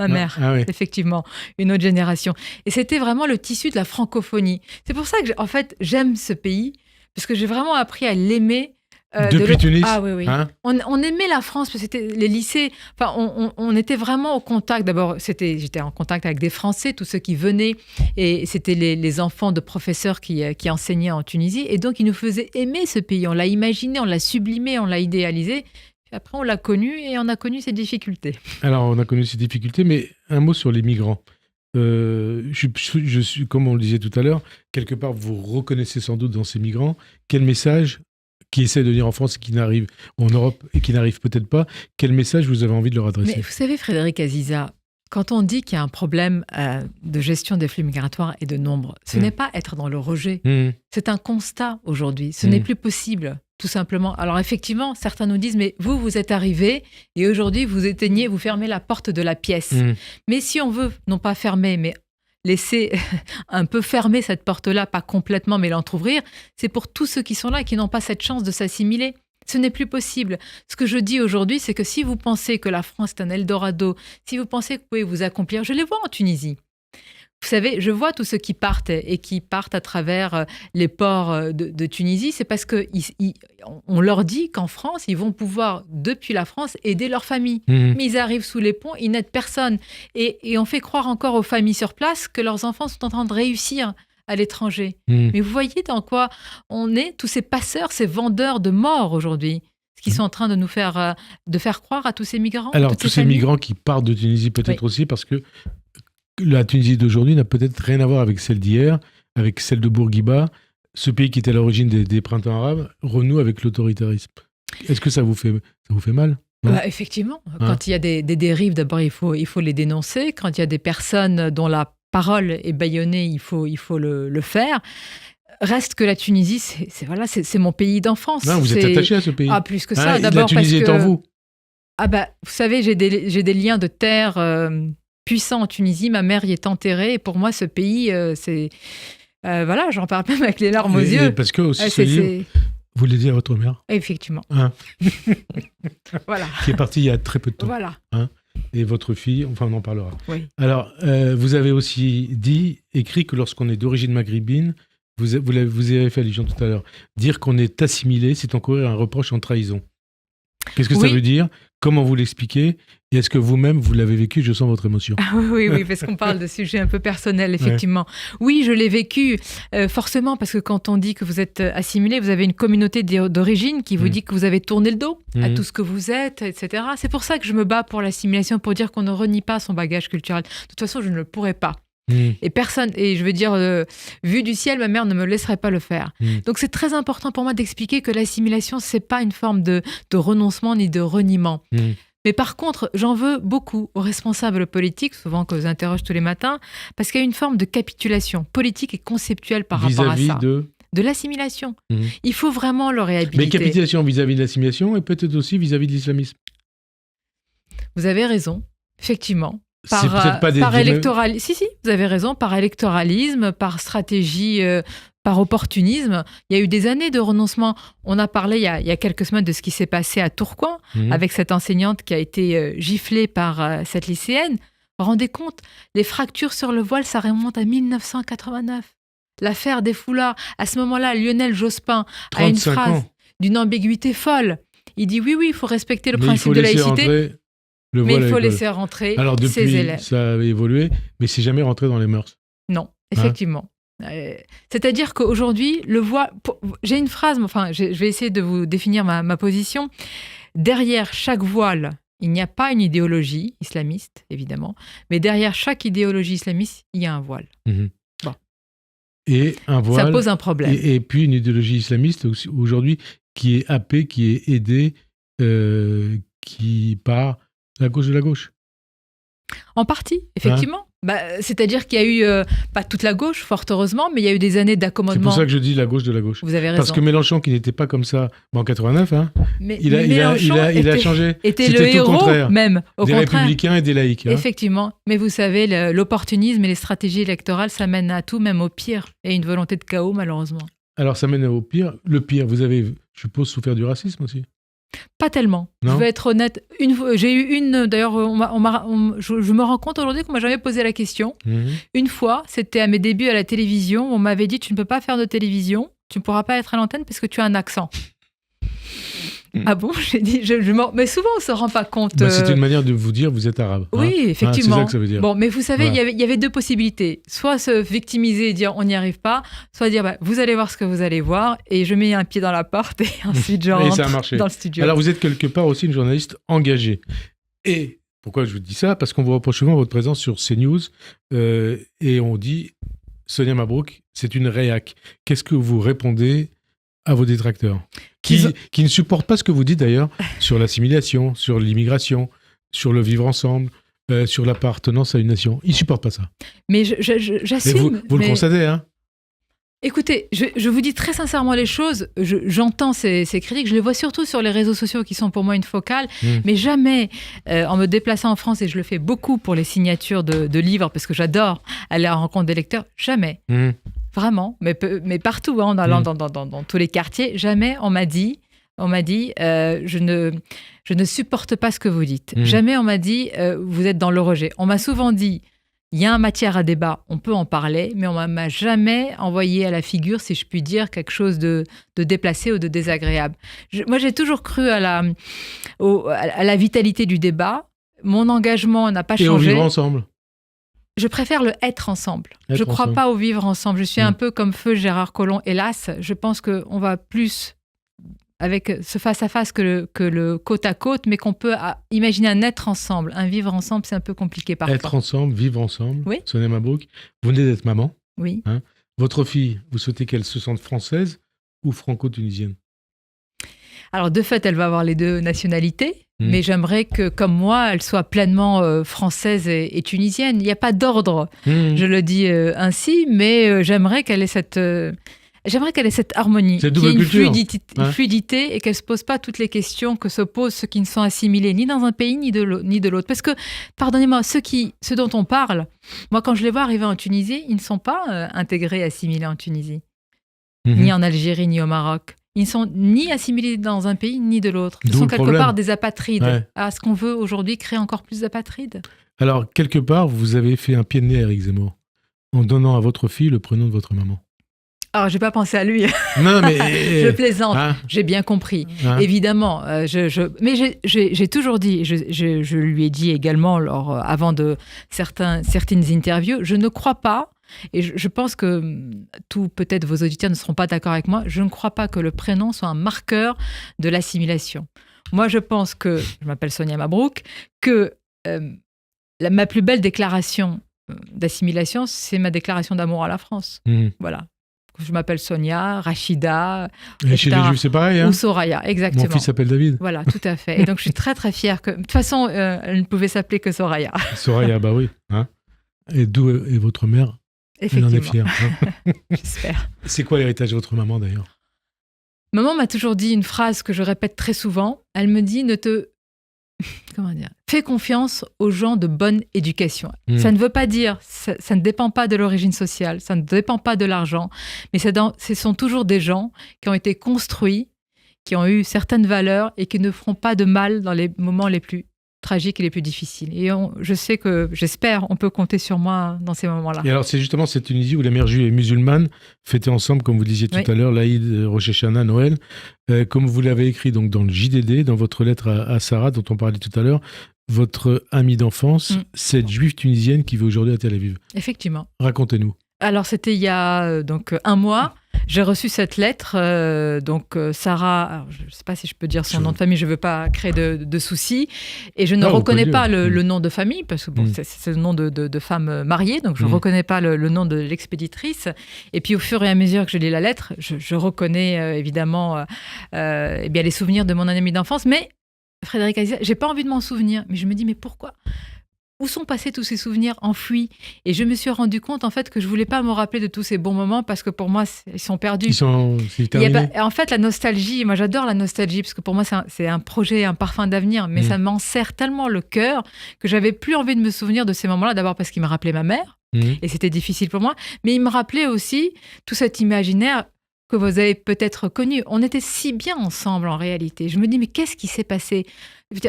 mère, effectivement, une autre génération. Et c'était vraiment le tissu de la francophonie. C'est pour ça que, j'aime ce pays, parce que j'ai vraiment appris à l'aimer Depuis Tunis. Ah oui. Hein, On aimait la France, parce que c'était les lycées. Enfin, on était vraiment au contact. D'abord, j'étais en contact avec des Français, tous ceux qui venaient, et c'était les enfants de professeurs qui enseignaient en Tunisie. Et donc, ils nous faisaient aimer ce pays. On l'a imaginé, on l'a sublimé, on l'a idéalisé. Puis après, on l'a connu et on a connu ses difficultés. alors, on a connu ces difficultés, mais un mot sur les migrants. Je suis, comme on le disait tout à l'heure, quelque part, vous reconnaissez sans doute dans ces migrants. Quel message qui essaient de venir en France et qui n'arrivent en Europe et qui n'arrivent peut-être pas, quel message vous avez envie de leur adresser? Mais vous savez, Frédéric Aziza, quand on dit qu'il y a un problème de gestion des flux migratoires et de nombre, ce n'est pas être dans le rejet. C'est un constat aujourd'hui. Ce n'est plus possible, tout simplement. Alors effectivement, certains nous disent, mais vous êtes arrivés et aujourd'hui, vous fermez la porte de la pièce. Mais si on veut, non pas fermer, mais laisser un peu fermer cette porte-là, pas complètement, mais l'entrouvrir, c'est pour tous ceux qui sont là et qui n'ont pas cette chance de s'assimiler. Ce n'est plus possible. Ce que je dis aujourd'hui, c'est que si vous pensez que la France est un Eldorado, si vous pensez que vous pouvez vous accomplir, je les vois en Tunisie. Vous savez, je vois tous ceux qui partent et qui partent à travers les ports de Tunisie, c'est parce qu'on leur dit qu'en France, ils vont pouvoir, depuis la France, aider leur famille. Mais ils arrivent sous les ponts, ils n'aident personne. Et on fait croire encore aux familles sur place que leurs enfants sont en train de réussir à l'étranger. Mais vous voyez dans quoi on est, tous ces passeurs, ces vendeurs de mort aujourd'hui, qui sont en train de nous faire croire à tous ces migrants. Alors, tous ces migrants qui partent de Tunisie peut-être aussi, parce que la Tunisie d'aujourd'hui n'a peut-être rien à voir avec celle d'hier, avec celle de Bourguiba. Ce pays qui était à l'origine des printemps arabes renoue avec l'autoritarisme. Est-ce que ça vous fait mal? Effectivement. Quand il y a des dérives, d'abord, il faut les dénoncer. Quand il y a des personnes dont la parole est bâillonnée, il faut le faire. Reste que la Tunisie, c'est mon pays d'enfance. Non, vous êtes attaché à ce pays. Ah, plus que ça. D'abord la Tunisie parce est en vous. Vous savez, j'ai des liens de terre puissants en Tunisie. Ma mère y est enterrée. Et pour moi, ce pays, c'est... j'en parle même avec les larmes aux yeux. Parce que aussi ce livre, vous l'avez dit à votre mère. Effectivement. Voilà. Qui est partie il y a très peu de temps. Voilà. Et votre fille, enfin on en parlera. Oui. Alors, vous avez aussi écrit que lorsqu'on est d'origine maghrébine, vous avez fait allusion tout à l'heure, dire qu'on est assimilé, c'est encourir un reproche en trahison. Qu'est-ce que ça veut dire? Comment vous l'expliquez? Et est-ce que vous-même, vous l'avez vécu? Je sens votre émotion. Oui, parce qu'on parle de sujets un peu personnels, effectivement. Oui, je l'ai vécu, forcément, parce que quand on dit que vous êtes assimilé, vous avez une communauté d'origine qui vous dit que vous avez tourné le dos à tout ce que vous êtes, etc. C'est pour ça que je me bats pour l'assimilation, pour dire qu'on ne renie pas son bagage culturel. De toute façon, je ne le pourrais pas. Et personne, et je veux dire, vu du ciel, ma mère ne me laisserait pas le faire. Donc c'est très important pour moi d'expliquer que l'assimilation, c'est pas une forme de renoncement ni de reniement. Mais par contre, j'en veux beaucoup aux responsables politiques, souvent que je interroge tous les matins, parce qu'il y a une forme de capitulation politique et conceptuelle par rapport à ça. De l'assimilation. Il faut vraiment le réhabiliter. Mais capitulation vis-à-vis de l'assimilation et peut-être aussi vis-à-vis de l'islamisme. Vous avez raison, effectivement. C'est peut-être pas par électoralisme. Si, vous avez raison, par électoralisme, par stratégie, par opportunisme. Il y a eu des années de renoncement. On a parlé il y a quelques semaines de ce qui s'est passé à Tourcoing, avec cette enseignante qui a été giflée par cette lycéenne. Vous vous rendez compte, les fractures sur le voile, ça remonte à 1989. L'affaire des foulards. À ce moment-là, Lionel Jospin a une phrase d'une ambiguïté folle. Il dit oui, il faut respecter le principe de laïcité. Mais il faut laisser rentrer Alors depuis, ses élèves. Ça a évolué, mais c'est jamais rentré dans les mœurs. Non, effectivement. C'est-à-dire qu'aujourd'hui, le voile... J'ai une phrase, je vais essayer de vous définir ma position. Derrière chaque voile, il n'y a pas une idéologie islamiste, évidemment, mais derrière chaque idéologie islamiste, il y a un voile. Bon. Et un voile... Ça pose un problème. Et puis une idéologie islamiste aujourd'hui qui est happée, qui est aidée, qui part... La gauche de la gauche. En partie, effectivement. C'est-à-dire qu'il y a eu, pas toute la gauche, fort heureusement, mais il y a eu des années d'accommodement. C'est pour ça que je dis la gauche de la gauche. Vous avez raison. Parce que Mélenchon, qui n'était pas comme ça en 89, mais il a changé. Était le héros, même. Des républicains et des laïcs. Effectivement. Mais vous savez, l'opportunisme et les stratégies électorales, ça mène à tout, même au pire. Et une volonté de chaos, malheureusement. Alors, ça mène au pire. Le pire, vous avez, je suppose, souffert du racisme aussi? Pas tellement. Je vais être honnête. J'ai eu une... D'ailleurs, je me rends compte aujourd'hui qu'on m'a jamais posé la question. Une fois, c'était à mes débuts à la télévision. On m'avait dit, tu ne peux pas faire de télévision. Tu ne pourras pas être à l'antenne parce que tu as un accent. Ah bon, j'ai dit, mais souvent on se rend pas compte. C'est une manière de vous dire vous êtes arabe. Oui, effectivement. C'est ça que ça veut dire. Bon, mais vous savez, Voilà. il y avait deux possibilités. Soit se victimiser et dire on n'y arrive pas, soit dire vous allez voir ce que vous allez voir, et je mets un pied dans la porte et ensuite je rentre ça a marché. dans le studio. Alors vous êtes quelque part aussi une journaliste engagée. Et pourquoi je vous dis ça ? Parce qu'on vous reproche souvent votre présence sur CNews et on dit Sonia Mabrouk, c'est une réac. Qu'est-ce que vous répondez à vos détracteurs qui ne supportent pas ce que vous dites d'ailleurs sur l'assimilation, sur l'immigration, sur le vivre ensemble, sur l'appartenance à une nation. Ils ne supportent pas ça. Mais Et j'assume. vous le constatez, hein ? Écoutez, je vous dis très sincèrement les choses. J'entends ces critiques. Je les vois surtout sur les réseaux sociaux qui sont pour moi une focale. Mais jamais, en me déplaçant en France, et je le fais beaucoup pour les signatures de livres, parce que j'adore aller à la rencontre des lecteurs, jamais. Vraiment, mais partout, en allant dans tous les quartiers, jamais on m'a dit, je ne supporte pas ce que vous dites. Jamais on m'a dit, vous êtes dans le rejet. On m'a souvent dit, il y a une matière à débat, on peut en parler, mais on m'a jamais envoyé à la figure, si je puis dire, quelque chose de déplacé ou de désagréable. Moi, j'ai toujours cru à la vitalité du débat. Mon engagement n'a pas changé. Et au vivre ensemble. Je préfère le être ensemble. Je ne crois pas au vivre ensemble. Je suis un peu comme feu Gérard Collomb, hélas. Je pense qu'on va plus avec ce face-à-face que le côte-à-côte, mais qu'on peut imaginer un être ensemble. Un vivre ensemble, c'est un peu compliqué parfois. Être ensemble, vivre ensemble. Oui. Sonia Mabrouk, vous venez d'être maman. Oui. Hein ? Votre fille, vous souhaitez qu'elle se sente française ou franco-tunisienne ? Alors, de fait, elle va avoir les deux nationalités, mais j'aimerais que, comme moi, elle soit pleinement française et tunisienne. Il n'y a pas d'ordre, je le dis ainsi, mais j'aimerais qu'elle ait cette harmonie, cette qu'il y ait double culture, une fluidité et qu'elle ne se pose pas toutes les questions que se posent ceux qui ne sont assimilés ni dans un pays ni de l'autre. Parce que, pardonnez-moi, ceux dont on parle, moi, quand je les vois arriver en Tunisie, ils ne sont pas intégrés, assimilés en Tunisie, ni en Algérie, ni au Maroc. Ils ne sont ni assimilés dans un pays, ni de l'autre. Ils sont quelque part des apatrides. Ouais. Est-ce qu'on veut aujourd'hui créer encore plus d'apatrides ? Alors, quelque part, vous avez fait un pied de nez à Éric Zemmour en donnant à votre fille le prénom de votre maman. Alors, je n'ai pas pensé à lui. Non, mais... je plaisante, j'ai bien compris. Évidemment, mais j'ai toujours dit, je lui ai dit également avant de certaines interviews, je ne crois pas, et je pense que peut-être vos auditeurs ne seront pas d'accord avec moi, je ne crois pas que le prénom soit un marqueur de l'assimilation. Moi, je pense que, je m'appelle Sonia Mabrouk, que ma plus belle déclaration d'assimilation, c'est ma déclaration d'amour à la France. Voilà. Je m'appelle Sonia, Rachida, et chez les Juifs, c'est pareil, hein ? Ou Soraya, exactement. Mon fils s'appelle David. Voilà, tout à fait. Et donc, je suis très, très fière que... De toute façon, elle ne pouvait s'appeler que Soraya. Soraya, bah oui. Hein ? Et d'où est votre mère ? Elle en est fière. Hein. J'espère. C'est quoi l'héritage de votre maman, d'ailleurs ? Maman m'a toujours dit une phrase que je répète très souvent. Elle me dit, fais confiance aux gens de bonne éducation. Ça ne veut pas dire, ça ne dépend pas de l'origine sociale, ça ne dépend pas de l'argent, mais ce sont toujours des gens qui ont été construits, qui ont eu certaines valeurs et qui ne feront pas de mal dans les moments les plus tragiques et les plus difficiles. Et j'espère, on peut compter sur moi dans ces moments-là. Et alors, c'est justement cette Tunisie où les mères juives et musulmanes fêtaient ensemble, comme vous disiez tout à l'heure, l'Aïd, Rosh Hashanah, Noël. Comme vous l'avez écrit donc, dans le JDD, dans votre lettre à Sarah, dont on parlait tout à l'heure, votre amie d'enfance, cette juive tunisienne qui vit aujourd'hui à Tel Aviv. Effectivement. Racontez-nous. Alors, c'était il y a un mois. J'ai reçu cette lettre, Sarah, je ne sais pas si je peux dire son nom de famille, je ne veux pas créer de soucis, et je ne reconnais pas le nom de famille, parce que c'est le nom de femme mariée, donc je ne reconnais pas le nom de l'expéditrice, et puis au fur et à mesure que je lis la lettre, je reconnais évidemment les souvenirs de mon ami d'enfance, mais Frédéric Aziza, je n'ai pas envie de m'en souvenir, mais je me dis, mais pourquoi ? Où sont passés tous ces souvenirs enfouis ? Et je me suis rendu compte en fait que je voulais pas me rappeler de tous ces bons moments parce que pour moi ils sont perdus. C'est terminé. En fait, la nostalgie, moi j'adore la nostalgie parce que pour moi c'est un projet, un parfum d'avenir, mais ça m'en serre tellement le cœur que j'avais plus envie de me souvenir de ces moments-là. D'abord parce qu'il me rappelait ma mère et c'était difficile pour moi, mais il me rappelait aussi tout cet imaginaire que vous avez peut-être connu. On était si bien ensemble en réalité. Je me dis mais qu'est-ce qui s'est passé ?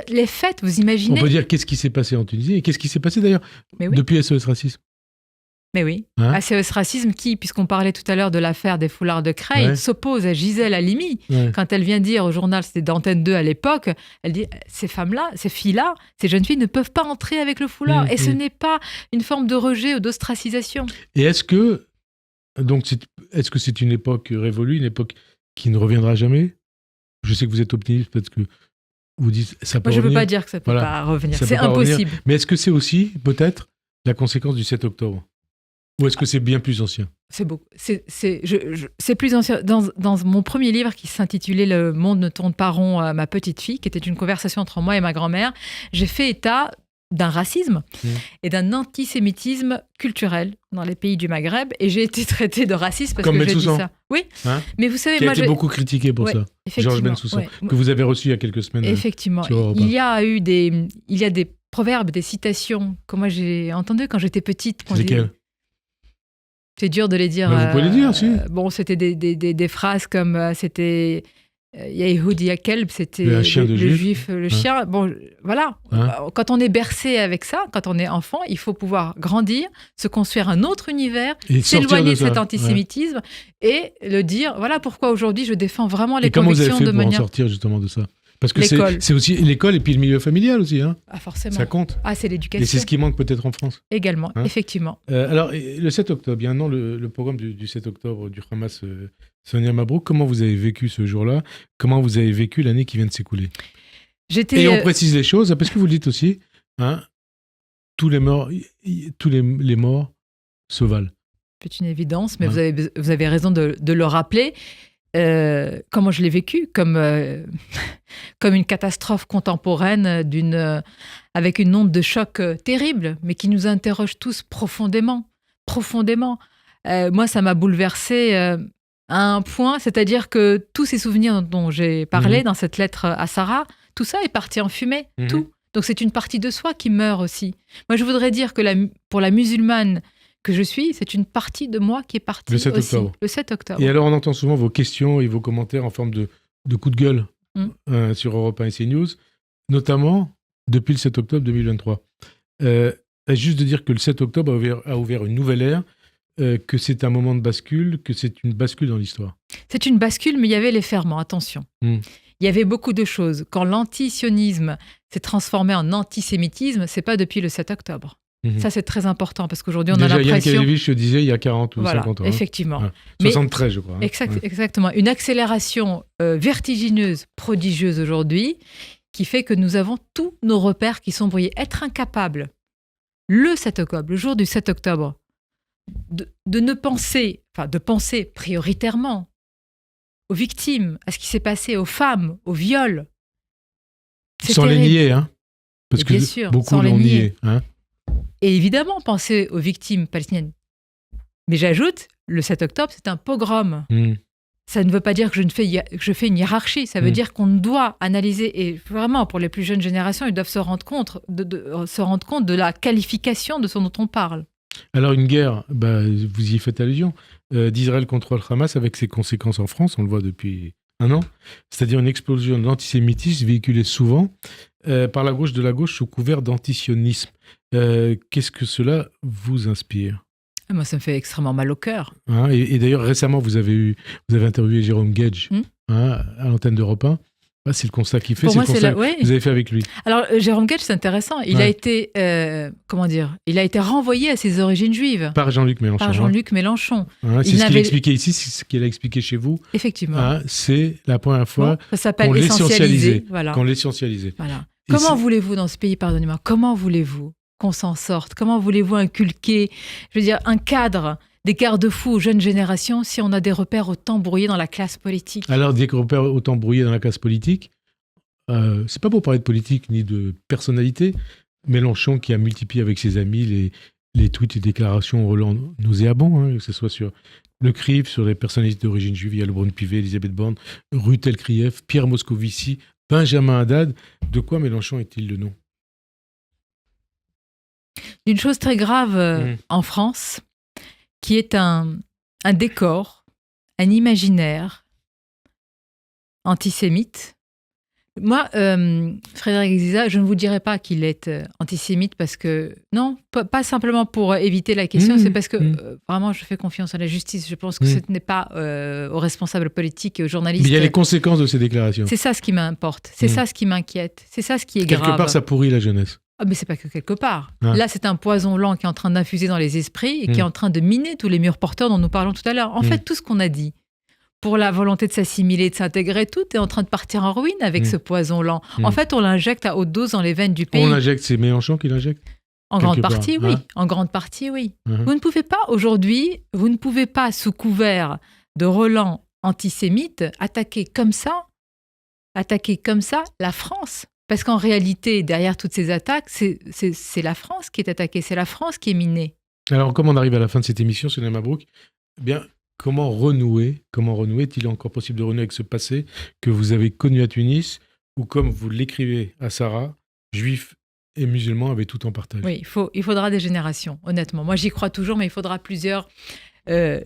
Les fêtes, vous imaginez ? On peut dire qu'est-ce qui s'est passé en Tunisie et qu'est-ce qui s'est passé d'ailleurs depuis SOS Racisme ? Mais oui, Hein SOS Racisme qui, puisqu'on parlait tout à l'heure de l'affaire des foulards de Creil, Ouais. s'oppose à Gisèle Halimi. Ouais. Quand elle vient dire au journal, c'était d'Antenne 2 à l'époque, elle dit ces femmes-là, ces filles-là, ces jeunes filles ne peuvent pas entrer avec le foulard. Et ce n'est pas une forme de rejet ou d'ostracisation. Et est-ce que c'est une époque révolue, une époque qui ne reviendra jamais? Je sais que vous êtes optimiste parce que vous dites ça peut Moi, je ne peux revenir. pas dire que ça ne peut Voilà. pas revenir. Ça C'est peut pas revenir. impossible. Mais est-ce que c'est aussi peut-être la conséquence du 7 octobre? Ou est-ce que c'est bien plus ancien? C'est beau. C'est plus ancien. Dans mon premier livre qui s'intitulait Le monde ne tourne pas rond à ma petite fille, qui était une conversation entre moi et ma grand-mère, j'ai fait état d'un racisme et d'un antisémitisme culturel dans les pays du Maghreb. Et j'ai été traitée de raciste parce Comme que j'ai dit Bensoussan. ça. Oui, Hein mais vous savez, Qui a moi, été beaucoup critiqué pour Ouais, ça. effectivement, Georges Bensoussan, ouais. que vous avez reçu il y a quelques semaines. Effectivement. sur Europe 1. Il y a des proverbes, des citations que moi j'ai entendues quand j'étais petite. C'est lesquels? C'est dur de les dire. Mais vous pouvez les dire, si. Bon, c'était des phrases comme c'était Yehoud Yakelb, c'était Un chien de le juif. juif, le chien. Bon, voilà. Quand on est bercé avec ça, quand on est enfant, il faut pouvoir grandir, se construire un autre univers, Et sortir s'éloigner de ça. cet antisémitisme et le dire. Voilà pourquoi aujourd'hui je défends vraiment les Et comment vous avez convictions fait de pour en manière. sortir justement de ça? Parce que L'école. c'est aussi l'école et puis le milieu familial aussi. Hein. Ah, forcément. Ça compte. Ah, c'est Et l'éducation. c'est ce qui manque peut-être en France. Également, Hein effectivement. Alors, le 7 octobre, il y a un an, le programme du 7 octobre du Hamas, Sonia Mabrouk, comment vous avez vécu ce jour-là? Comment vous avez vécu l'année qui vient de s'écouler? Et on précise les choses, parce que vous le dites aussi, hein, tous les morts se valent. C'est une évidence, mais Ouais. vous avez raison de le rappeler. Comment je l'ai vécu comme une catastrophe contemporaine avec une onde de choc terrible, mais qui nous interroge tous profondément. Moi, ça m'a bouleversée à un point, c'est-à-dire que tous ces souvenirs dont j'ai parlé dans cette lettre à Sarah, tout ça est parti en fumée, tout. Donc c'est une partie de soi qui meurt aussi. Moi, je voudrais dire que pour la musulmane que je suis, c'est une partie de moi qui est partie Le 7 aussi. octobre. Le 7 octobre. Et alors, on entend souvent vos questions et vos commentaires en forme de coup de gueule sur Europe 1 et CNews, notamment depuis le 7 octobre 2023. Juste de dire que le 7 octobre a ouvert une nouvelle ère, que c'est un moment de bascule, que c'est une bascule dans l'histoire. C'est une bascule, mais il y avait les ferments, attention. Il y avait beaucoup de choses. Quand l'antisionisme s'est transformé en antisémitisme, c'est pas depuis le 7 octobre. Ça, c'est très important, parce qu'aujourd'hui, on a Déjà, Yann l'impression... Kelevich, je disais, il y a 40 ou Voilà, 50 ans. effectivement. Hein. Mais- 73, je crois. Hein. Exactement. Une accélération vertigineuse, prodigieuse aujourd'hui, qui fait que nous avons tous nos repères qui sont brouillés. Être incapable, le 7 octobre, le jour du 7 octobre, de ne penser, enfin de penser prioritairement aux victimes, à ce qui s'est passé, aux femmes, aux viols. C'est Sans les terrible. nier, hein. Parce Et que bien sûr, beaucoup sans les l'ont nier. nié. Hein. Et évidemment, penser aux victimes palestiniennes. Mais j'ajoute, le 7 octobre, c'est un pogrom. Ça ne veut pas dire que je fais une hiérarchie. Ça veut dire qu'on doit analyser, et vraiment, pour les plus jeunes générations, ils doivent se rendre compte de la qualification de ce dont on parle. Alors, une guerre, vous y faites allusion, d'Israël contre le Hamas avec ses conséquences en France, on le voit depuis un an, c'est-à-dire une explosion de l'antisémitisme véhiculée souvent par la gauche sous couvert d'antisionisme. Qu'est-ce que cela vous inspire? Moi, ça me fait extrêmement mal au cœur. Hein, et d'ailleurs, récemment, vous avez interviewé Jérôme Gage à l'antenne d'Europe 1. Ah, c'est le constat qu'il fait, Pour c'est moi, le constat ouais. que vous avez fait avec lui. Alors, Jérôme Gage, c'est intéressant. Il a été, il a été renvoyé à ses origines juives. Par Jean-Luc Mélenchon. Par Jean-Luc Mélenchon. C'est ce qu'il a expliqué ici, c'est ce qu'il a expliqué chez vous. Effectivement. C'est la première fois ça s'appelle qu'on essentialiser. Qu'on l'essentialisait. Voilà. Comment voulez-vous dans ce pays, pardonnez-moi, comment voulez-vous qu'on s'en sorte? Comment voulez-vous inculquer, je veux dire, un cadre, des garde-fous aux jeunes générations si on a des repères autant brouillés dans la classe politique? Alors, des repères autant brouillés dans la classe politique, c'est pas pour parler de politique ni de personnalité. Mélenchon qui a multiplié avec ses amis les tweets et déclarations Roland nauséabonds, que ce soit sur le CRIF, sur les personnalités d'origine juive, il y a Lebrun-Pivet, Elisabeth Borne, Rutel Krief, Pierre Moscovici, Benjamin Haddad. De quoi Mélenchon est-il le nom? Une chose très grave en France, qui est un décor, un imaginaire antisémite, Moi, Frédéric Ziza, je ne vous dirais pas qu'il est antisémite parce que, non, pas simplement pour éviter la question, c'est parce que vraiment je fais confiance à la justice. Je pense que ce n'est pas aux responsables politiques et aux journalistes. Mais il y a les conséquences de ces déclarations. C'est ça ce qui m'importe, c'est ça ce qui m'inquiète, c'est ça ce qui est grave. Quelque part, ça pourrit la jeunesse. Ah, mais c'est pas que quelque part. Là, c'est un poison lent qui est en train d'infuser dans les esprits et qui est en train de miner tous les murs porteurs dont nous parlons tout à l'heure. En fait, tout ce qu'on a dit, pour la volonté de s'assimiler, de s'intégrer, tout est en train de partir en ruine avec ce poison lent. En fait, on l'injecte à haute dose dans les veines du pays. On l'injecte, c'est Mélenchon qui l'injecte ? En grande partie, oui. En grande partie, oui. Vous ne pouvez pas, aujourd'hui, sous couvert de relents antisémites, attaquer comme ça la France. Parce qu'en réalité, derrière toutes ces attaques, c'est la France qui est attaquée, c'est la France qui est minée. Alors, comme on arrive à la fin de cette émission, Sonia Mabrouk, bien... Comment renouer ? Est-il encore possible de renouer avec ce passé que vous avez connu à Tunis, ou comme vous l'écrivez à Sarah, juifs et musulmans avaient tout en partage ? Oui, il faudra des générations, honnêtement. Moi, j'y crois toujours, mais il faudra plusieurs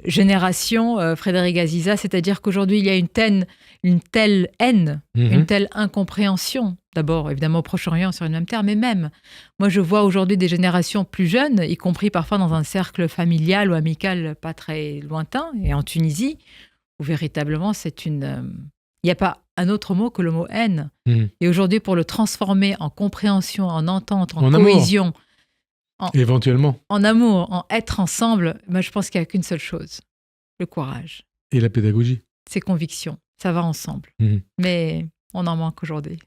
générations, Frédéric Aziza. C'est-à-dire qu'aujourd'hui, il y a une telle haine, une telle incompréhension. D'abord, évidemment, au Proche-Orient, sur une même terre, mais même, moi, je vois aujourd'hui des générations plus jeunes, y compris parfois dans un cercle familial ou amical pas très lointain, et en Tunisie, où véritablement, il n'y a pas un autre mot que le mot haine. Et aujourd'hui, pour le transformer en compréhension, en entente, en cohésion, éventuellement, en amour, en être ensemble, moi, je pense qu'il n'y a qu'une seule chose, le courage. Et la pédagogie. Ses convictions, ça va ensemble. Mais on en manque aujourd'hui.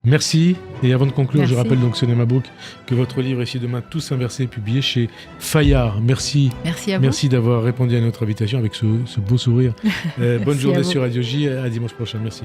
Merci. Et avant de conclure, je rappelle donc, Sonia Mabrouk, que votre livre Ici demain, tous inversés, publié chez Fayard. Merci. Merci à vous. Merci d'avoir répondu à notre invitation avec ce beau sourire. Bonne journée sur Radio J. À dimanche prochain. Merci.